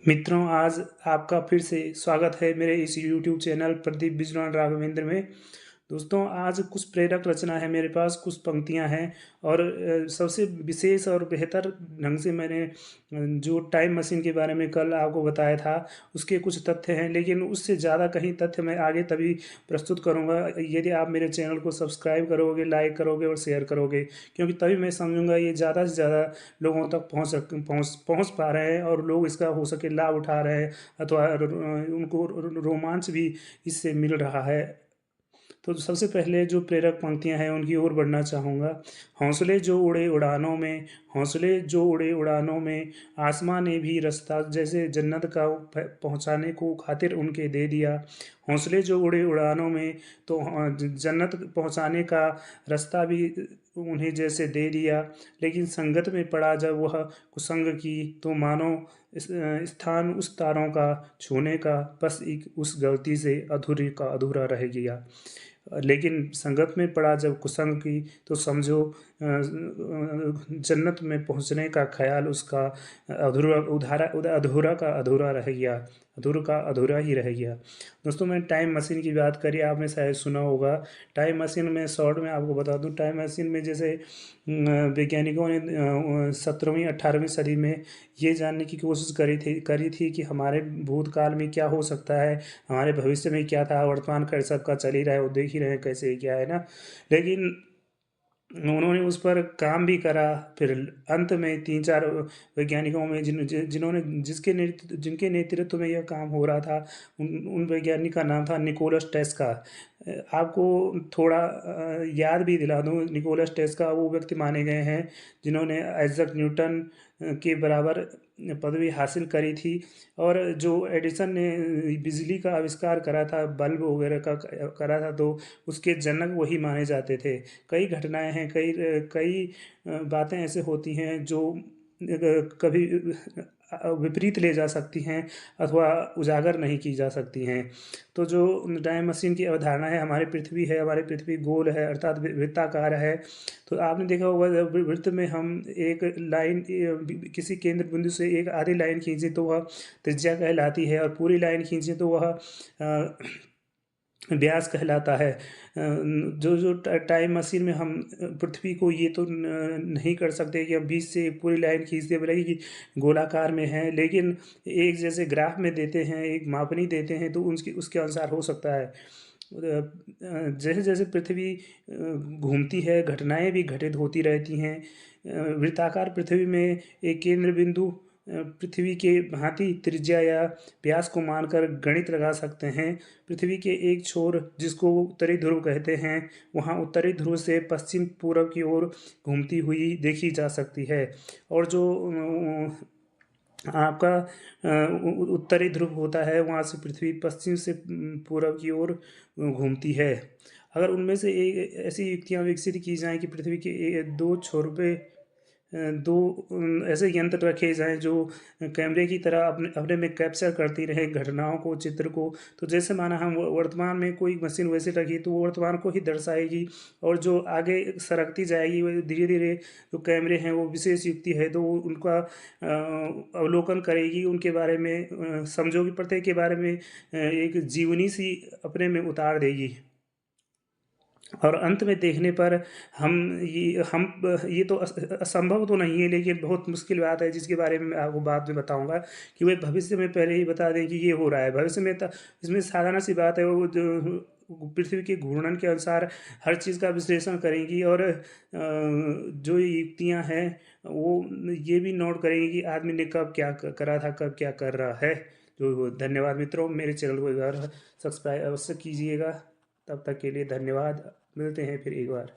मित्रों, आज आपका फिर से स्वागत है मेरे इस यूट्यूब चैनल प्रदीप बिजनौर राघवेंद्र में। दोस्तों, आज कुछ प्रेरक रचना है मेरे पास, कुछ पंक्तियां हैं और सबसे विशेष और बेहतर ढंग से मैंने जो टाइम मशीन के बारे में कल आपको बताया था, उसके कुछ तथ्य हैं, लेकिन उससे ज़्यादा कहीं तथ्य मैं आगे तभी प्रस्तुत करूंगा यदि आप मेरे चैनल को सब्सक्राइब करोगे, लाइक करोगे और शेयर करोगे, क्योंकि तभी मैं समझूंगा ये ज़्यादा से ज़्यादा लोगों तक पहुँच पा रहे हैं और लोग इसका हो सके लाभ उठा रहे हैं, अथवा उनको रोमांच भी इससे मिल रहा है। तो सबसे पहले जो प्रेरक पंक्तियां हैं उनकी ओर बढ़ना चाहूँगा। हौसले जो उड़े उड़ानों में, हौसले जो उड़े उड़ानों में, आसमां ने भी रास्ता जैसे जन्नत का पहुंचाने को खातिर उनके दे दिया। हौसले जो उड़े उड़ानों में, तो जन्नत पहुंचाने का रास्ता भी उन्हें जैसे दे दिया, लेकिन संगत में पड़ा जब वह कुसंग की, तो मानो स्थान उस तारों का छूने का बस एक उस गलती से अधूरी का अधूरा रह गया। लेकिन संगत में पड़ा जब कुसंग की, तो समझो जन्नत में पहुंचने का ख्याल उसका अधूरा का अधूरा रह गया, अधूरा का अधूरा ही रह गया। दोस्तों, मैंने टाइम मशीन की बात करी, आपने शायद सुना होगा। टाइम मशीन में शॉर्ट में आपको बता दूं, टाइम मशीन में जैसे वैज्ञानिकों ने 17वीं 18वीं सदी में ये जानने की कोशिश करी थी कि हमारे भूतकाल में क्या हो सकता है, हमारे भविष्य में क्या था, वर्तमान खैर सबका चल ही रहा है, वो देख ही रहे हैं कैसे क्या है ना। लेकिन उन्होंने उस पर काम भी करा। फिर अंत में 3-4 वैज्ञानिकों में जिन्होंने जिनके नेतृत्व में यह काम हो रहा था, उन वैज्ञानिक का नाम था निकोलस टेस्ला। आपको थोड़ा याद भी दिला दूं, निकोलस टेस्ला वो व्यक्ति माने गए हैं जिन्होंने आइजैक न्यूटन के बराबर पदवी हासिल करी थी। और जो एडिसन ने बिजली का आविष्कार करा था, बल्ब वगैरह का करा था, तो उसके जनक वही माने जाते थे। कई घटनाएं हैं, कई कई बातें ऐसे होती हैं जो कभी विपरीत ले जा सकती हैं अथवा उजागर नहीं की जा सकती हैं। तो जो टाइम मशीन की अवधारणा है, हमारी पृथ्वी है, हमारी पृथ्वी गोल है अर्थात वृत्ताकार है। तो आपने देखा होगा, जब वृत्त में हम एक लाइन किसी केंद्र बिंदु से एक आधी लाइन खींचे तो वह त्रिज्या कहलाती है, और पूरी लाइन खींचे तो वह व्यास कहलाता है। जो जो टाइम मशीन में हम पृथ्वी को ये तो नहीं कर सकते कि हम बीच से एक पूरी लाइन खींच दे, बोले कि गोलाकार में है, लेकिन एक जैसे ग्राफ में देते हैं, एक मापनी देते हैं, तो उसके उसके अनुसार हो सकता है। जैसे जैसे पृथ्वी घूमती है, घटनाएं भी घटित होती रहती हैं। वृत्ताकार पृथ्वी में एक केंद्र बिंदु पृथ्वी के भांति त्रिज्या या व्यास को मानकर गणित लगा सकते हैं। पृथ्वी के एक छोर, जिसको उत्तरी ध्रुव कहते हैं, वहाँ उत्तरी ध्रुव से पश्चिम पूर्व की ओर घूमती हुई देखी जा सकती है। और जो आपका उत्तरी ध्रुव होता है, वहाँ से पृथ्वी पश्चिम से पूर्व की ओर घूमती है। अगर उनमें से एक ऐसी युक्तियाँ विकसित की जाएं कि पृथ्वी के दो छोर पे दो ऐसे यंत्र रखे जाएं जो कैमरे की तरह अपने अपने में कैप्चर करती रहे घटनाओं को, चित्र को। तो जैसे माना हम वर्तमान में कोई मशीन वैसे रखी, तो वो वर्तमान को ही दर्शाएगी, और जो आगे सरकती जाएगी वो धीरे धीरे जो कैमरे हैं वो विशेष युक्ति है तो वो उनका अवलोकन करेगी, उनके बारे में समझोगी, प्रत्येक के बारे में एक जीवनी सी अपने में उतार देगी। और अंत में देखने पर हम ये तो असंभव तो नहीं है, लेकिन बहुत मुश्किल बात है, जिसके बारे में मैं आपको बाद में बताऊंगा, कि वे भविष्य में पहले ही बता दें कि ये हो रहा है भविष्य में। इसमें साधारण सी बात है, वो जो पृथ्वी के घूर्णन के अनुसार हर चीज़ का विश्लेषण करेंगी, और जो युक्तियाँ हैं वो ये भी नोट करेंगी कि आदमी ने कब क्या करा था, कब क्या कर रहा है। तो धन्यवाद मित्रों, मेरे चैनल को एक बार सब्सक्राइब अवश्य कीजिएगा। तब तक के लिए धन्यवाद, मिलते हैं फिर एक बार।